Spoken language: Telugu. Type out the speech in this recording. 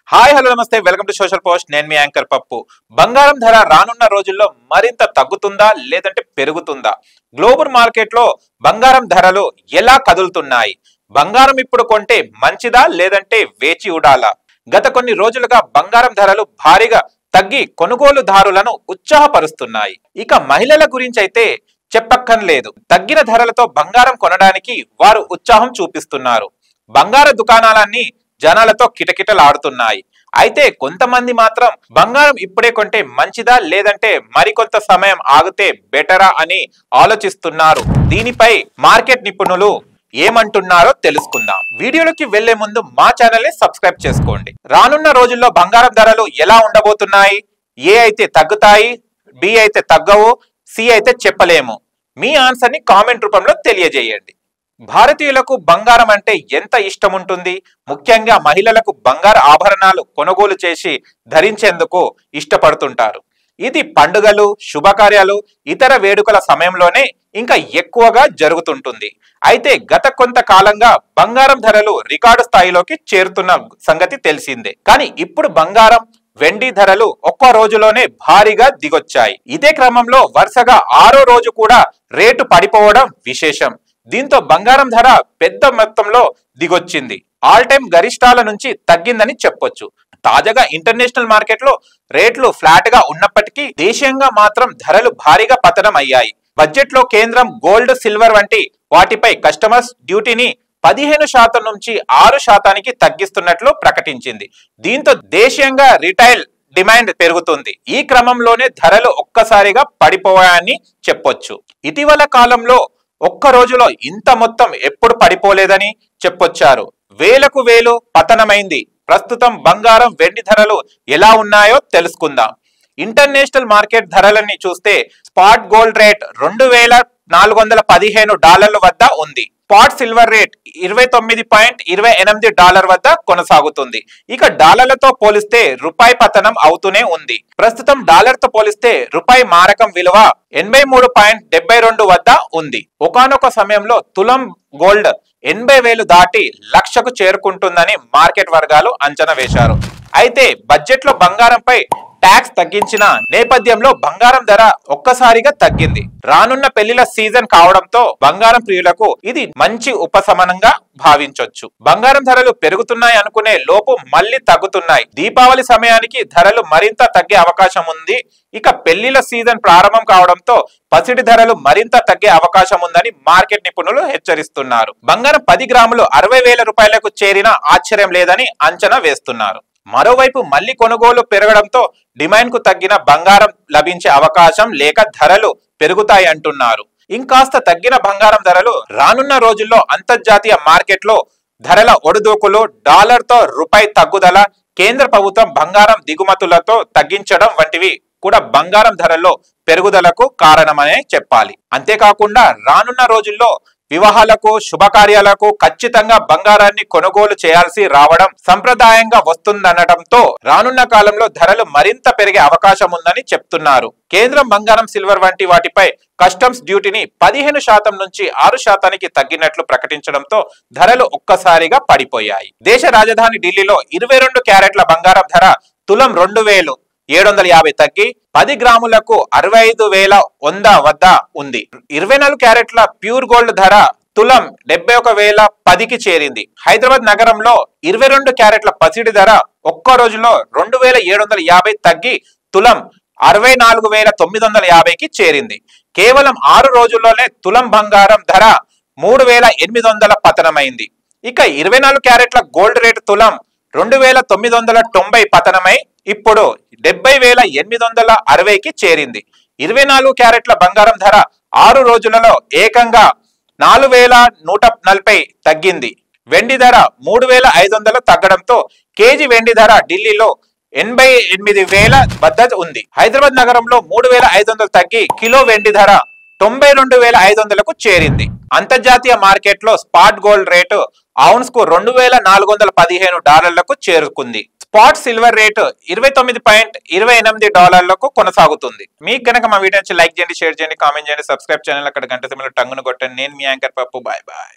హాయ్ హలో నమస్తే వెల్కమ్ టు సోషల్ పోస్ట్. నేను మీ యాంకర్ పప్పు. బంగారం ధర రానున్న రోజుల్లో మరింత తగ్గుతుందా లేదంటే పెరుగుతుందా? గ్లోబల్ మార్కెట్లో బంగారం ధరలు ఎలా కదులుతున్నాయి? బంగారం ఇప్పుడు కొంటే మంచిదా లేదంటే వేచి ఉండాలా? గత కొన్ని రోజులుగా బంగారం ధరలు భారీగా తగ్గి కొనుగోలుదారులను ఉత్సాహపరుస్తున్నాయి. ఇక మహిళల గురించి అయితే చెప్పక్కర్లేదు. తగ్గిన ధరలతో బంగారం కొనడానికి వారు ఉత్సాహం చూపిస్తున్నారు. బంగార దుకాణాలన్నీ జనాలతో కిటకిటలాడుతున్నాయి. అయితే కొంతమంది మాత్రం బంగారం ఇప్పుడే కొంటే మంచిదా లేదంటే మరికొంత సమయం ఆగితే బెటరా అని ఆలోచిస్తున్నారు. దీనిపై మార్కెట్ నిపుణులు ఏమంటున్నారో తెలుసుకుందాం. వీడియోలోకి వెళ్లే ముందు మా ఛానల్ ని సబ్స్క్రైబ్ చేసుకోండి. రానున్న రోజుల్లో బంగారం ధరలు ఎలా ఉండబోతున్నాయి? ఏ అయితే తగ్గుతాయి, బి అయితే తగ్గవు, సి అయితే చెప్పలేము. మీ ఆన్సర్ ని కామెంట్ రూపంలో తెలియజేయండి. భారతీయులకు బంగారం అంటే ఎంత ఇష్టం ఉంటుంది? ముఖ్యంగా మహిళలకు బంగారు ఆభరణాలు కొనుగోలు చేసి ధరించేందుకు ఇష్టపడుతుంటారు. ఇది పండుగలు, శుభకార్యాలు, ఇతర వేడుకల సమయంలోనే ఇంకా ఎక్కువగా జరుగుతుంటుంది. అయితే గత కొంతకాలంగా బంగారం ధరలు రికార్డు స్థాయిలోకి చేరుతున్న సంగతి తెలిసిందే. కానీ ఇప్పుడు బంగారం, వెండి ధరలు ఒక్క రోజులోనే భారీగా దిగొచ్చాయి. ఇదే క్రమంలో వరుసగా 6వ రోజు కూడా రేటు పడిపోవడం విశేషం. దీంతో బంగారం ధర పెద్ద మొత్తంలో దిగొచ్చింది. ఆల్ టైమ్ గరిష్టాల నుంచి తగ్గిందని చెప్పొచ్చు. తాజాగా ఇంటర్నేషనల్ మార్కెట్ లో రేట్లు ఫ్లాట్ గా ఉన్నప్పటికీ దేశీయంగా మాత్రం ధరలు భారీగా పతనం అయ్యాయి. బడ్జెట్ లో కేంద్రం గోల్డ్, సిల్వర్ వంటి వాటిపై కస్టమర్స్ డ్యూటీని 15% నుంచి 6% తగ్గిస్తున్నట్లు ప్రకటించింది. దీంతో దేశీయంగా రిటైల్ డిమాండ్ పెరుగుతుంది. ఈ క్రమంలోనే ధరలు ఒక్కసారిగా పడిపోయాయని చెప్పొచ్చు. ఇటీవల కాలంలో ఒక్క రోజులో ఇంత మొత్తం ఎప్పుడు పడిపోలేదని చెప్పొచ్చారు. వేలకు వేలు పతనమైంది. ప్రస్తుతం బంగారం, వెండి ధరలు ఎలా ఉన్నాయో తెలుసుకుందాం. ఇంటర్నేషనల్ మార్కెట్ ధరలని చూస్తే స్పాట్ గోల్డ్ రేట్ $2,415 వద్ద ఉంది. స్పాట్ సిల్వర్ రేట్ $29.28 వద్ద కొనసాగుతుంది. ఇక డాలర్లతో పోలిస్తే రూపాయి పతనం అవుతూనే ఉంది. ప్రస్తుతం డాలర్ తో పోలిస్తే రూపాయి మారకం విలువ 83.72 వద్ద ఉంది. ఒకానొక సమయంలో తులం గోల్డ్ 80,000 దాటి లక్షకు చేరుకుంటుందని మార్కెట్ వర్గాలు అంచనా వేశారు. అయితే బడ్జెట్ లో బంగారంపై ట్యాక్స్ తగ్గించిన నేపథ్యంలో బంగారం ధర ఒక్కసారిగా తగ్గింది. రానున్న పెళ్లిల సీజన్ కావడంతో బంగారం ప్రియులకు ఇది మంచి ఉపశమనంగా భావించొచ్చు. బంగారం ధరలు పెరుగుతున్నాయి అనుకునే లోపు మళ్ళీ తగ్గుతున్నాయి. దీపావళి సమయానికి ధరలు మరింత తగ్గే అవకాశం ఉంది. ఇక పెళ్లిల సీజన్ ప్రారంభం కావడంతో పసిడి ధరలు మరింత తగ్గే అవకాశం ఉందని మార్కెట్ నిపుణులు హెచ్చరిస్తున్నారు. బంగారం 10 గ్రాములు 60,000 రూపాయలకు చేరినా ఆశ్చర్యం లేదని అంచనా వేస్తున్నారు. మరోవైపు మళ్లీ కొనుగోలు పెరగడంతో డిమాండ్ కు తగ్గిన బంగారం లభించే అవకాశం లేక ధరలు పెరుగుతాయి అంటున్నారు. ఇంకాస్త తగ్గిన బంగారం ధరలు రానున్న రోజుల్లో అంతర్జాతీయ మార్కెట్లో ధరల ఒడిదూకులు, డాలర్ తో రూపాయి తగ్గుదల, కేంద్ర ప్రభుత్వం బంగారం దిగుమతులతో తగ్గించడం వంటివి కూడా బంగారం ధరల్లో పెరుగుదలకు కారణమనే చెప్పాలి. అంతేకాకుండా రానున్న రోజుల్లో వివాహాలకు, శుభకార్యాలకు ఖచ్చితంగా బంగారాన్ని కొనుగోలు చేయాల్సి రావడం సంప్రదాయంగా వస్తుందనడంతో రానున్న కాలంలో ధరలు మరింత పెరిగే అవకాశం ఉందని చెప్తున్నారు. కేంద్రం బంగారం, సిల్వర్ వంటి వాటిపై కస్టమ్స్ డ్యూటీని 15% నుంచి 6% తగ్గినట్లు ప్రకటించడంతో ధరలు ఒక్కసారిగా పడిపోయాయి. దేశ రాజధాని ఢిల్లీలో 22 క్యారెట్ల బంగారం ధర తులం 2,750 తగ్గి 10 గ్రాములకు 65,100 వద్ద ఉంది. 24 క్యారెట్ల ప్యూర్ గోల్డ్ ధర తులం 71,010కి చేరింది. హైదరాబాద్ నగరంలో 22 క్యారెట్ల పసిడి ధర ఒక్క రోజులో 2,750 తగ్గి తులం 64,950కి చేరింది. కేవలం 6 రోజుల్లోనే తులం బంగారం ధర 3,800 పతనమైంది. ఇక 24 క్యారెట్ల గోల్డ్ రేటు తులం 2,990 పతనమై ఇప్పుడు 70,860కి చేరింది. 24 క్యారెట్ల బంగారం ధర 6 రోజులలో ఏకంగా 4,140 తగ్గింది. వెండి ధర 3,500 తగ్గడంతో కేజీ వెండి ధర ఢిల్లీలో 88,000 వద్ద ఉంది. హైదరాబాద్ నగరంలో 3,500 తగ్గి కిలో వెండి ధర 92,500కు చేరింది. అంతర్జాతీయ మార్కెట్ లో స్పాట్ గోల్డ్ రేటు ఔన్స్ కు $2,415కు చేరుకుంది. స్పాట్ సిల్వర్ రేటు $29.28 కొనసాగుతుంది. మీకు కనుక మా వీడియో నుంచి లైక్ చేయండి, షేర్ చేయండి, కామెంట్ చేయండి, సబ్స్క్రైబ్ ఛానల్ అక్కడ గంట సింబల్ టంగును కొట్టండి. నేను మీ యాంకర్ పప్పు. Bye bye.